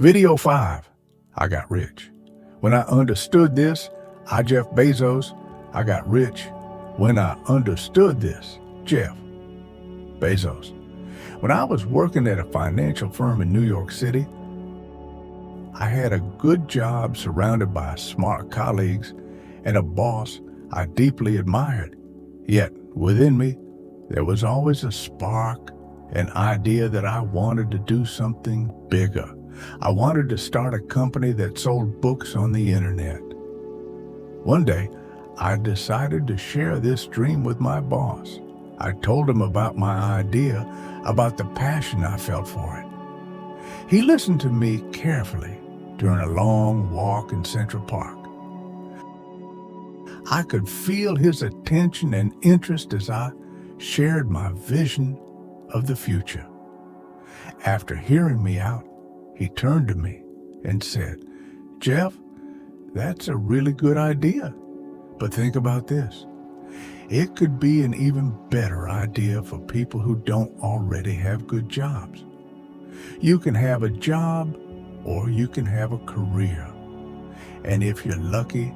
Video 5, I got rich. When I understood this, Jeff Bezos, I got rich. When I understood this, Jeff Bezos. When I was working at a financial firm in New York City, I had a good job surrounded by smart colleagues and a boss I deeply admired. Yet, within me, there was always a spark, an idea that I wanted to do something bigger. I wanted to start a company that sold books on the internet. One day, I decided to share this dream with my boss. I told him about my idea, about the passion I felt for it. He listened to me carefully during a long walk in Central Park. I could feel his attention and interest as I shared my vision of the future. After hearing me out, he turned to me and said, "Jeff, that's a really good idea, but think about this. It could be an even better idea for people who don't already have good jobs. You can have a job or you can have a career. And if you're lucky,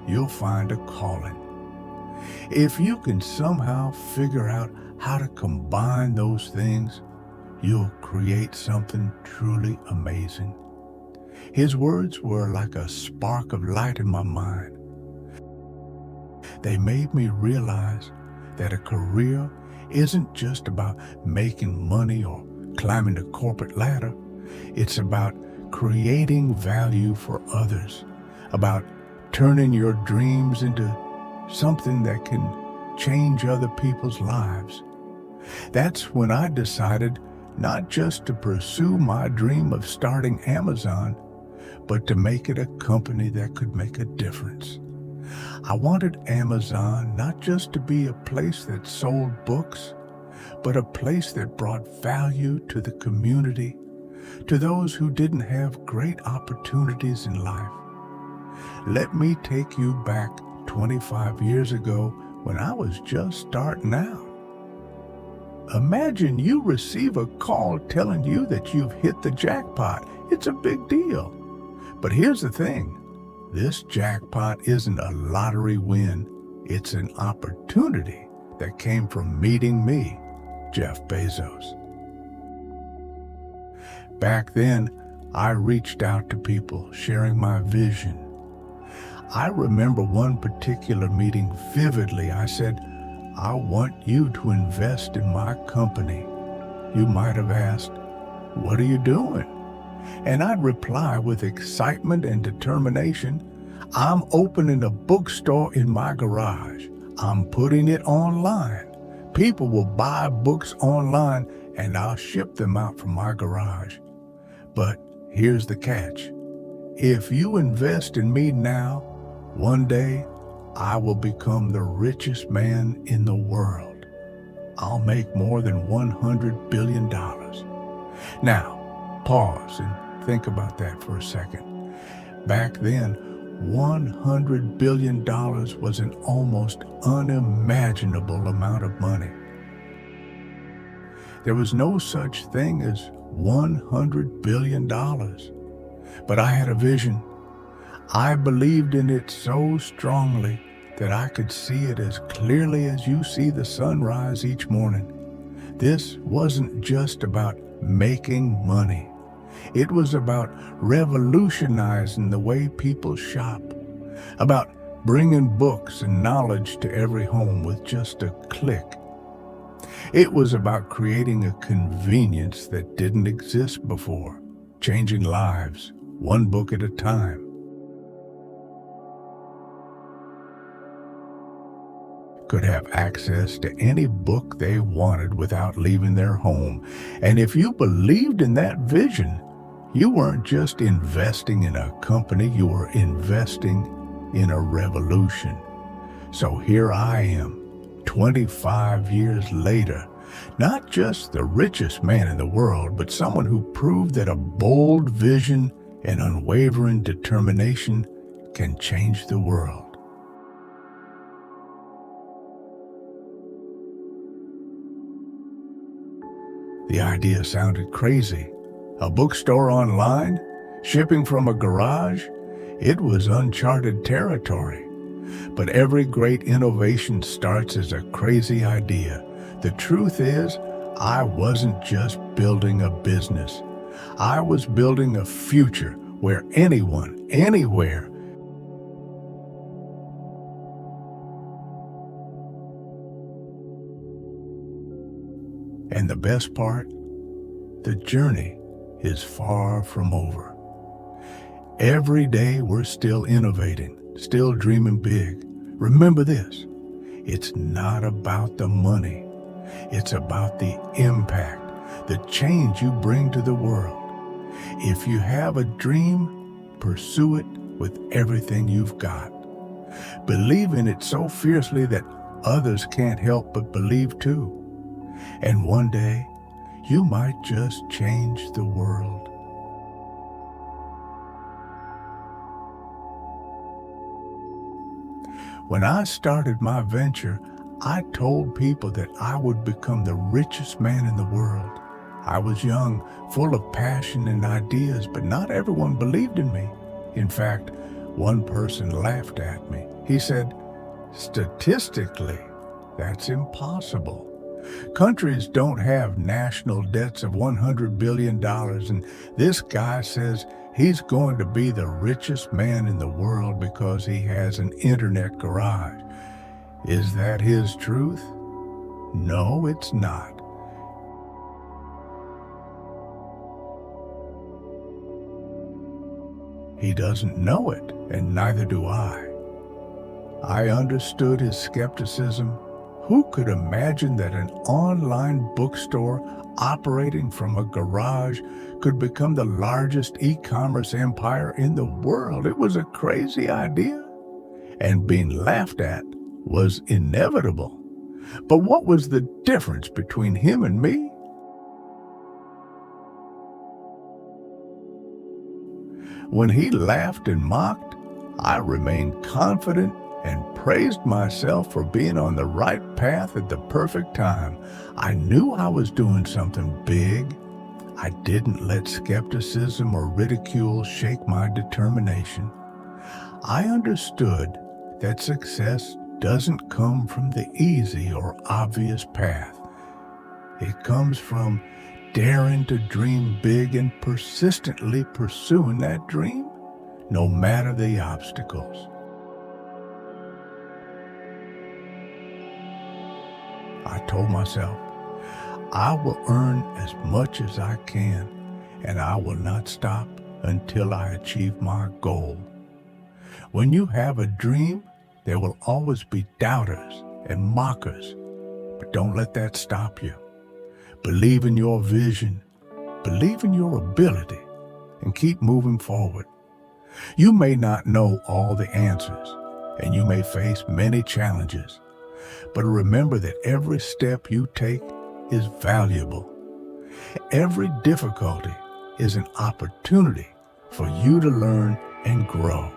you'll find a calling. If you can somehow figure out how to combine those things, you'll create something truly amazing." His words were like a spark of light in my mind. They made me realize that a career isn't just about making money or climbing the corporate ladder. It's about creating value for others, about turning your dreams into something that can change other people's lives. That's when I decided not just to pursue my dream of starting Amazon, but to make it a company that could make a difference. I wanted Amazon not just to be a place that sold books, but a place that brought value to the community, to those who didn't have great opportunities in life. Let me take you back 25 years ago when I was just starting out. Imagine you receive a call telling you that you've hit the jackpot. It's a big deal. But here's the thing. This jackpot isn't a lottery win. It's an opportunity that came from meeting me, Jeff Bezos. Back then, I reached out to people sharing my vision. I remember one particular meeting vividly. I said, "I want you to invest in my company." You might have asked, "What are you doing?" And I'd reply with excitement and determination, "I'm opening a bookstore in my garage. I'm putting it online. People will buy books online and I'll ship them out from my garage. But here's the catch. If you invest in me now, one day I will become the richest man in the world. I'll make more than $100 billion. Now, pause and think about that for a second. Back then, $100 billion was an almost unimaginable amount of money. There was no such thing as $100 billion. But I had a vision. I believed in it so strongly that I could see it as clearly as you see the sunrise each morning. This wasn't just about making money. It was about revolutionizing the way people shop, about bringing books and knowledge to every home with just a click. It was about creating a convenience that didn't exist before, changing lives, one book at a time. Could have access to any book they wanted without leaving their home. And if you believed in that vision, you weren't just investing in a company, you were investing in a revolution. So here I am, 25 years later, not just the richest man in the world, but someone who proved that a bold vision and unwavering determination can change the world. The idea sounded crazy. A bookstore online? Shipping from a garage, it was uncharted territory. But every great innovation starts as a crazy idea. The truth is, I wasn't just building a business. I was building a future where anyone, anywhere, and the best part, the journey is far from over. Every day we're still innovating, still dreaming big. Remember this, it's not about the money. It's about the impact, the change you bring to the world. If you have a dream, pursue it with everything you've got. Believe in it so fiercely that others can't help but believe too. And one day, you might just change the world. When I started my venture, I told people that I would become the richest man in the world. I was young, full of passion and ideas, but not everyone believed in me. In fact, one person laughed at me. He said, "Statistically, that's impossible. Countries don't have national debts of $100 billion, and this guy says he's going to be the richest man in the world because he has an internet garage. Is that his truth? No, it's not." He doesn't know it, and neither do I. I understood his skepticism. Who could imagine that an online bookstore operating from a garage could become the largest e-commerce empire in the world? It was a crazy idea, and being laughed at was inevitable. But what was the difference between him and me? When he laughed and mocked, I remained confident and praised myself for being on the right path at the perfect time. I knew I was doing something big. I didn't let skepticism or ridicule shake my determination. I understood that success doesn't come from the easy or obvious path. It comes from daring to dream big and persistently pursuing that dream, no matter the obstacles. I told myself, I will earn as much as I can, and I will not stop until I achieve my goal. When you have a dream, there will always be doubters and mockers, but don't let that stop you. Believe in your vision, believe in your ability, and keep moving forward. You may not know all the answers, and you may face many challenges, but remember that every step you take is valuable. Every difficulty is an opportunity for you to learn and grow.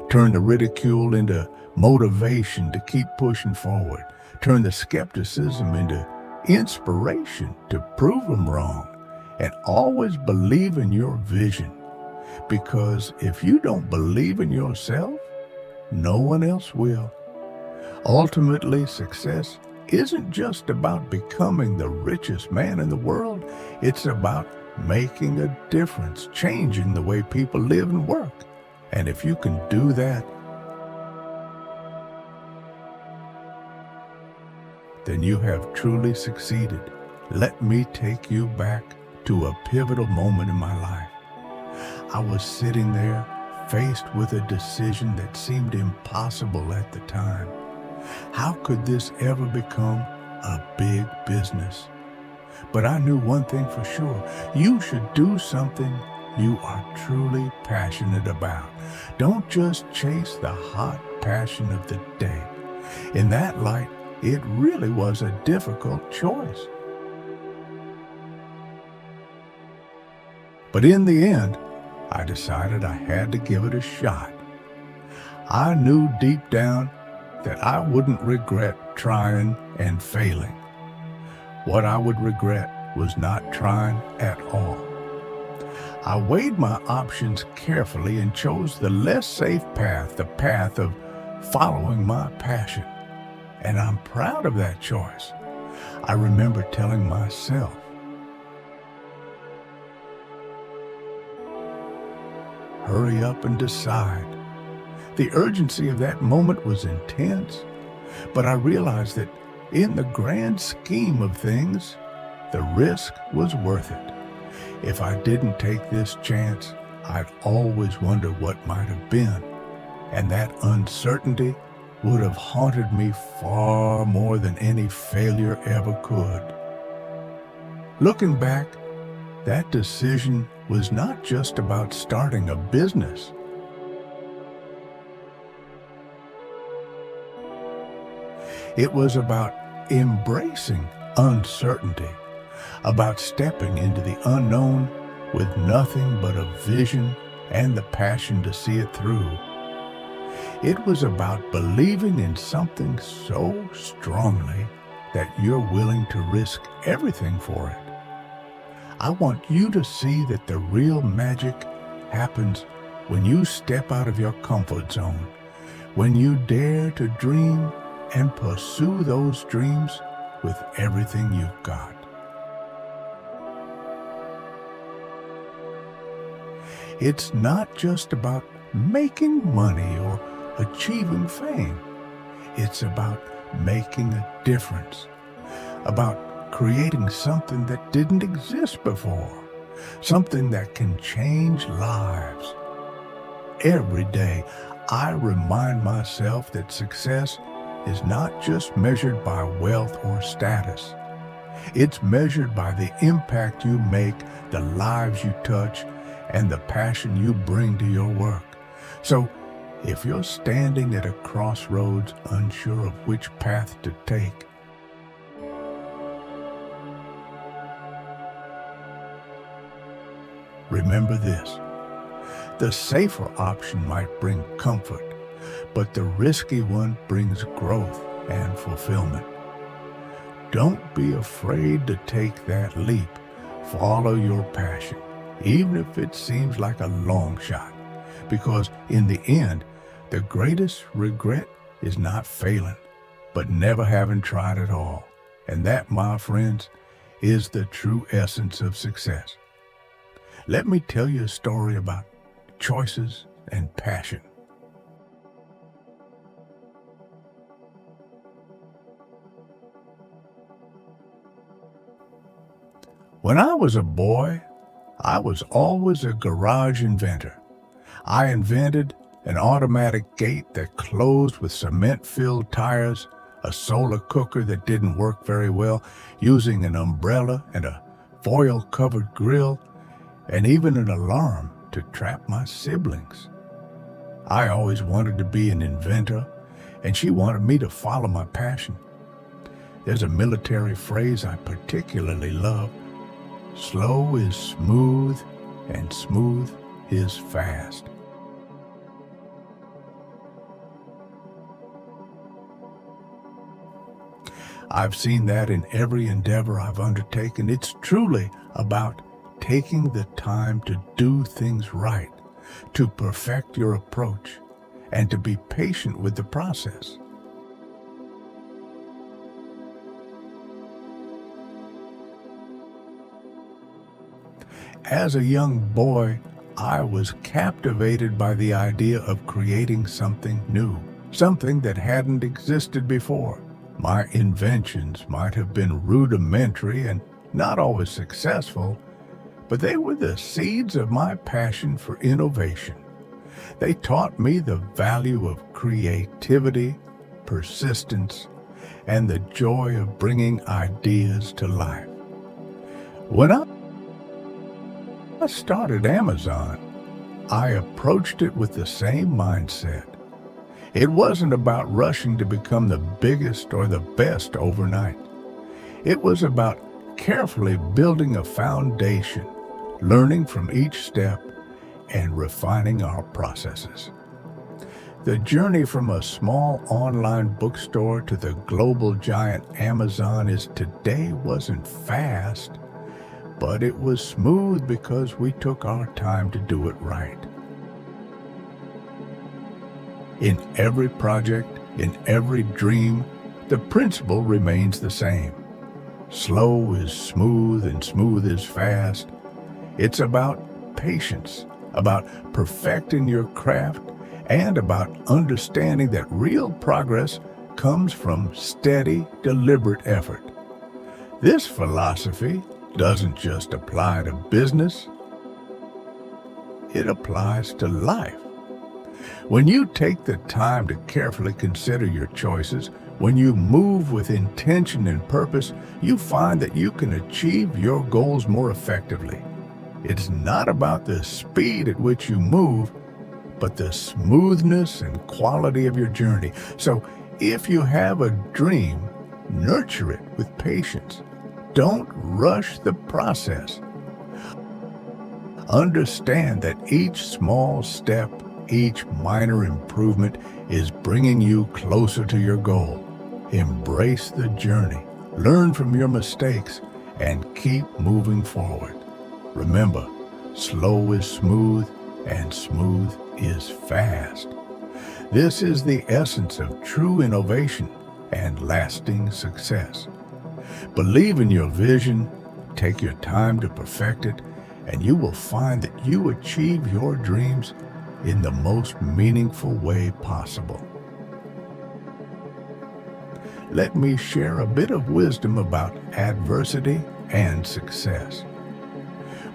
Turn the ridicule into motivation to keep pushing forward. Turn the skepticism into inspiration to prove them wrong. And always believe in your vision. Because if you don't believe in yourself, no one else will. Ultimately, success isn't just about becoming the richest man in the world. It's about making a difference, changing the way people live and work. And if you can do that, then you have truly succeeded. Let me take you back to a pivotal moment in my life. I was sitting there, faced with a decision that seemed impossible at the time. How could this ever become a big business? But I knew one thing for sure. You should do something you are truly passionate about. Don't just chase the hot passion of the day. In that light, it really was a difficult choice. But in the end, I decided I had to give it a shot. I knew deep down that I wouldn't regret trying and failing. What I would regret was not trying at all. I weighed my options carefully and chose the less safe path, the path of following my passion. And I'm proud of that choice. I remember telling myself, hurry up and decide. The urgency of that moment was intense, but I realized that in the grand scheme of things, the risk was worth it. If I didn't take this chance, I'd always wonder what might have been, and that uncertainty would have haunted me far more than any failure ever could. Looking back, that decision was not just about starting a business. It was about embracing uncertainty, about stepping into the unknown with nothing but a vision and the passion to see it through. It was about believing in something so strongly that you're willing to risk everything for it. I want you to see that the real magic happens when you step out of your comfort zone, when you dare to dream and pursue those dreams with everything you've got. It's not just about making money or achieving fame. It's about making a difference, about creating something that didn't exist before, something that can change lives. Every day, I remind myself that success is not just measured by wealth or status. It's measured by the impact you make, the lives you touch, and the passion you bring to your work. So, if you're standing at a crossroads unsure of which path to take, remember this: the safer option might bring comfort, but the risky one brings growth and fulfillment. Don't be afraid to take that leap. Follow your passion, even if it seems like a long shot, because in the end, the greatest regret is not failing, but never having tried at all. And that, my friends, is the true essence of success. Let me tell you a story about choices and passion. When I was a boy, I was always a garage inventor. I invented an automatic gate that closed with cement-filled tires, a solar cooker that didn't work very well, using an umbrella and a foil-covered grill, and even an alarm to trap my siblings. I always wanted to be an inventor, and she wanted me to follow my passion. There's a military phrase I particularly love: slow is smooth, and smooth is fast. I've seen that in every endeavor I've undertaken. It's truly about taking the time to do things right, to perfect your approach, and to be patient with the process. As a young boy, I was captivated by the idea of creating something new, something that hadn't existed before. My inventions might have been rudimentary and not always successful, but they were the seeds of my passion for innovation. They taught me the value of creativity, persistence, and the joy of bringing ideas to life. When I started Amazon, I approached it with the same mindset. It wasn't about rushing to become the biggest or the best overnight. It was about carefully building a foundation, learning from each step, and refining our processes. The journey from a small online bookstore to the global giant Amazon today wasn't fast, but it was smooth because we took our time to do it right. In every project, in every dream, the principle remains the same. Slow is smooth and smooth is fast. It's about patience, about perfecting your craft, and about understanding that real progress comes from steady, deliberate effort. This philosophy doesn't just apply to business, it applies to life. When you take the time to carefully consider your choices, when you move with intention and purpose, you find that you can achieve your goals more effectively. It's not about the speed at which you move, but the smoothness and quality of your journey. So if you have a dream, nurture it with patience. Don't rush the process. Understand that each small step, each minor improvement is bringing you closer to your goal. Embrace the journey, learn from your mistakes, and keep moving forward. Remember, slow is smooth and smooth is fast. This is the essence of true innovation and lasting success. Believe in your vision, take your time to perfect it, and you will find that you achieve your dreams in the most meaningful way possible. Let me share a bit of wisdom about adversity and success.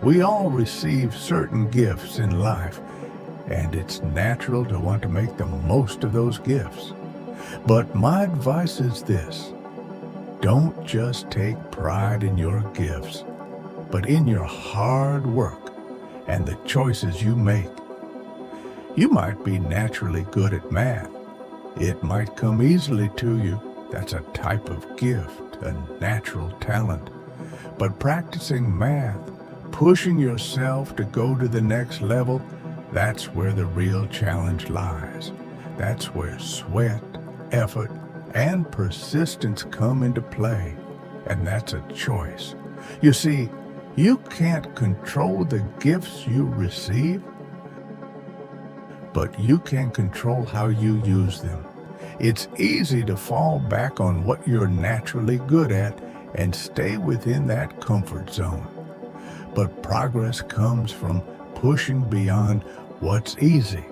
We all receive certain gifts in life, and it's natural to want to make the most of those gifts. But my advice is this: don't just take pride in your gifts, but in your hard work and the choices you make. You might be naturally good at math. It might come easily to you. That's a type of gift, a natural talent. But practicing math, pushing yourself to go to the next level, that's where the real challenge lies. That's where sweat, effort, and persistence come into play. And that's a choice. You see, you can't control the gifts you receive, but you can control how you use them. It's easy to fall back on what you're naturally good at and stay within that comfort zone. But progress comes from pushing beyond what's easy,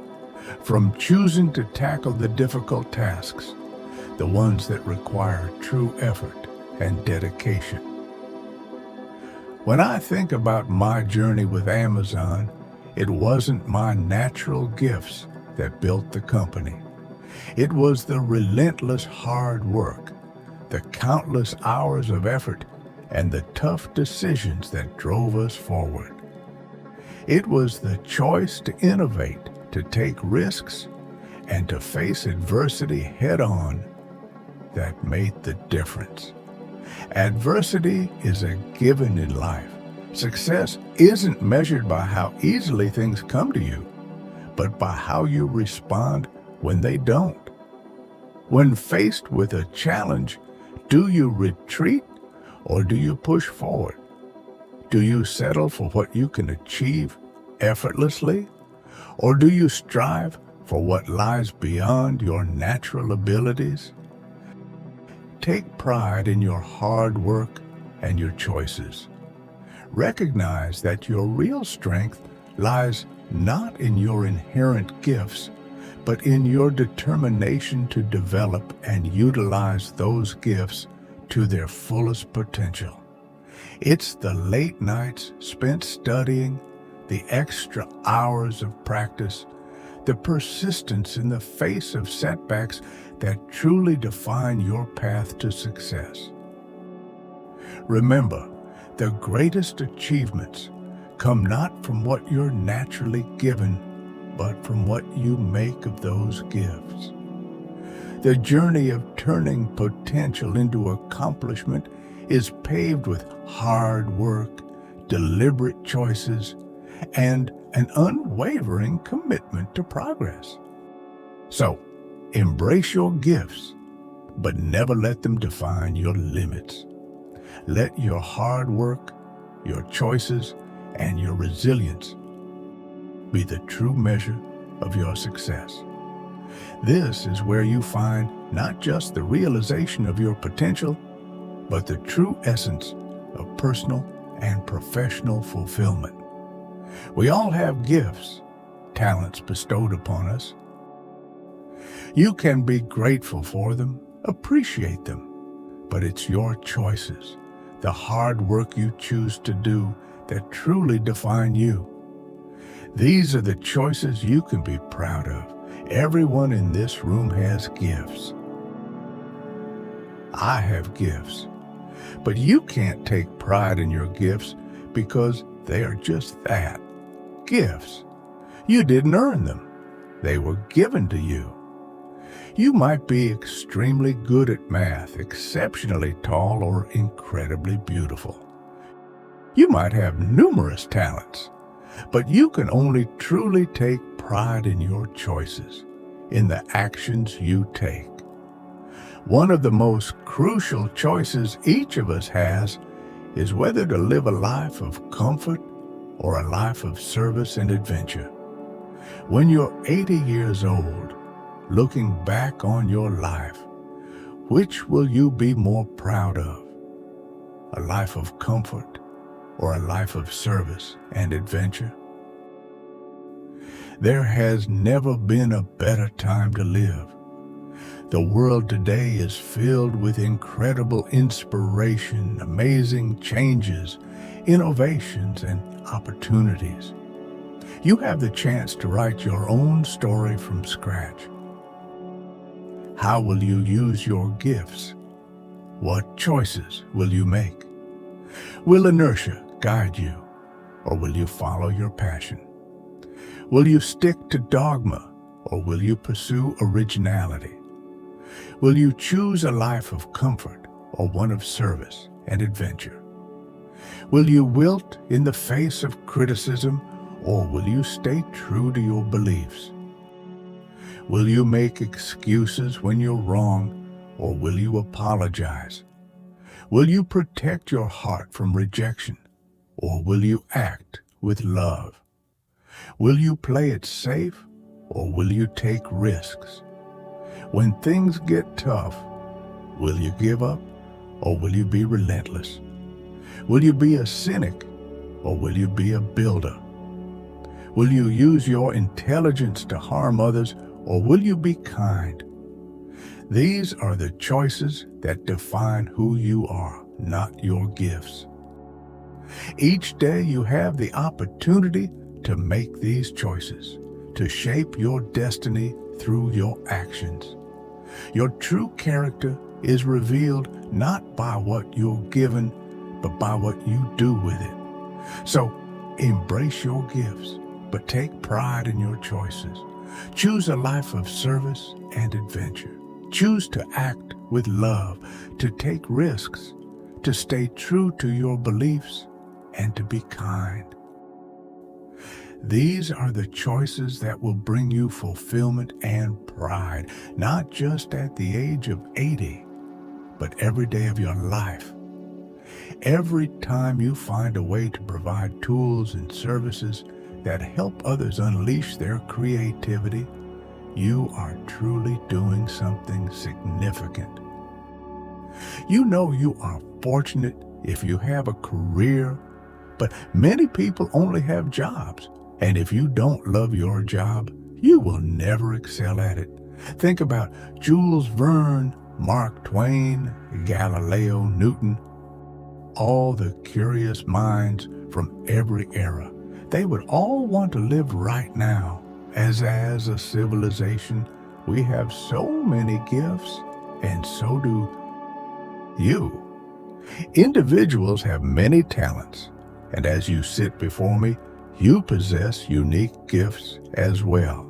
from choosing to tackle the difficult tasks, the ones that require true effort and dedication. When I think about my journey with Amazon, it wasn't my natural gifts that built the company. It was the relentless hard work, the countless hours of effort, and the tough decisions that drove us forward. It was the choice to innovate, to take risks, and to face adversity head-on that made the difference. Adversity is a given in life. Success isn't measured by how easily things come to you, but by how you respond when they don't. When faced with a challenge, do you retreat or do you push forward? Do you settle for what you can achieve effortlessly, or do you strive for what lies beyond your natural abilities? Take pride in your hard work and your choices. Recognize that your real strength lies not in your inherent gifts, but in your determination to develop and utilize those gifts to their fullest potential. It's the late nights spent studying, the extra hours of practice, the persistence in the face of setbacks that truly define your path to success. Remember, the greatest achievements come not from what you're naturally given, but from what you make of those gifts. The journey of turning potential into accomplishment is paved with hard work, deliberate choices, and an unwavering commitment to progress. So, embrace your gifts, but never let them define your limits. Let your hard work, your choices, and your resilience be the true measure of your success. This is where you find not just the realization of your potential, but the true essence of personal and professional fulfillment. We all have gifts, talents bestowed upon us. You can be grateful for them, appreciate them, but it's your choices, the hard work you choose to do, that truly define you. These are the choices you can be proud of. Everyone in this room has gifts. I have gifts, but you can't take pride in your gifts because they are just that, gifts. You didn't earn them. They were given to you. You might be extremely good at math, exceptionally tall, or incredibly beautiful. You might have numerous talents, but you can only truly take pride in your choices, in the actions you take. One of the most crucial choices each of us has is whether to live a life of comfort or a life of service and adventure. When you're 80 years old, looking back on your life, which will you be more proud of? A life of comfort or a life of service and adventure? There has never been a better time to live. The world today is filled with incredible inspiration, amazing changes, innovations, and opportunities. You have the chance to write your own story from scratch. How will you use your gifts? What choices will you make? Will inertia guide you, or will you follow your passion? Will you stick to dogma, or will you pursue originality? Will you choose a life of comfort or one of service and adventure? Will you wilt in the face of criticism, or will you stay true to your beliefs? Will you make excuses when you're wrong, or will you apologize? Will you protect your heart from rejection, or will you act with love? Will you play it safe, or will you take risks? When things get tough, will you give up, or will you be relentless? Will you be a cynic, or will you be a builder? Will you use your intelligence to harm others, or will you be kind? These are the choices that define who you are, not your gifts. Each day you have the opportunity to make these choices, to shape your destiny through your actions. Your true character is revealed not by what you're given, but by what you do with it. So embrace your gifts, but take pride in your choices. Choose a life of service and adventure. Choose to act with love, to take risks, to stay true to your beliefs, and to be kind. These are the choices that will bring you fulfillment and pride, not just at the age of 80, but every day of your life. Every time you find a way to provide tools and services that help others unleash their creativity, you are truly doing something significant. You know you are fortunate if you have a career, but many people only have jobs. And if you don't love your job, you will never excel at it. Think about Jules Verne, Mark Twain, Galileo, Newton, all the curious minds from every era. They would all want to live right now. As a civilization, we have so many gifts, and so do you. Individuals have many talents, and as you sit before me, you possess unique gifts as well.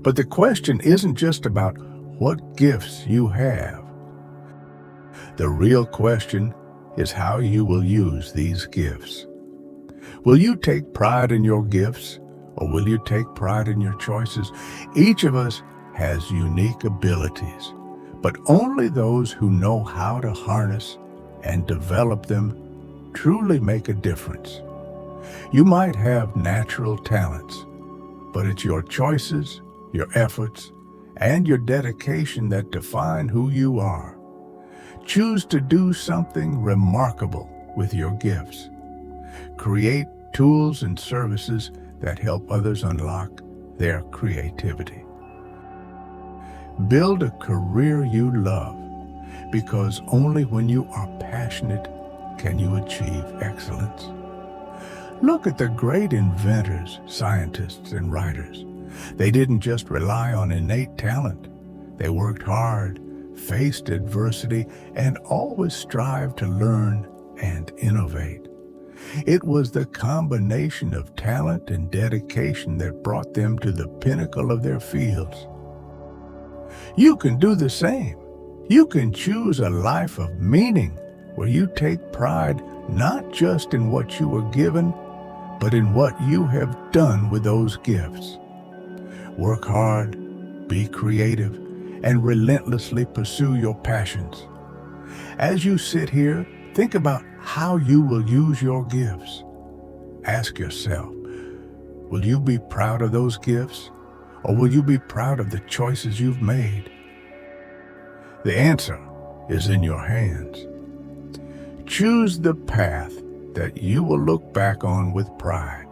But the question isn't just about what gifts you have. The real question is how you will use these gifts. Will you take pride in your gifts, or will you take pride in your choices? Each of us has unique abilities, but only those who know how to harness and develop them truly make a difference. You might have natural talents, but it's your choices, your efforts, and your dedication that define who you are. Choose to do something remarkable with your gifts. Create tools and services that help others unlock their creativity. Build a career you love, because only when you are passionate can you achieve excellence. Look at the great inventors, scientists, and writers. They didn't just rely on innate talent. They worked hard, faced adversity, and always strived to learn and innovate. It was the combination of talent and dedication that brought them to the pinnacle of their fields. You can do the same. You can choose a life of meaning where you take pride not just in what you were given, but in what you have done with those gifts. Work hard, be creative, and relentlessly pursue your passions. As you sit here, think about how you will use your gifts. Ask yourself, will you be proud of those gifts, or will you be proud of the choices you've made? The answer is in your hands. Choose the path that you will look back on with pride.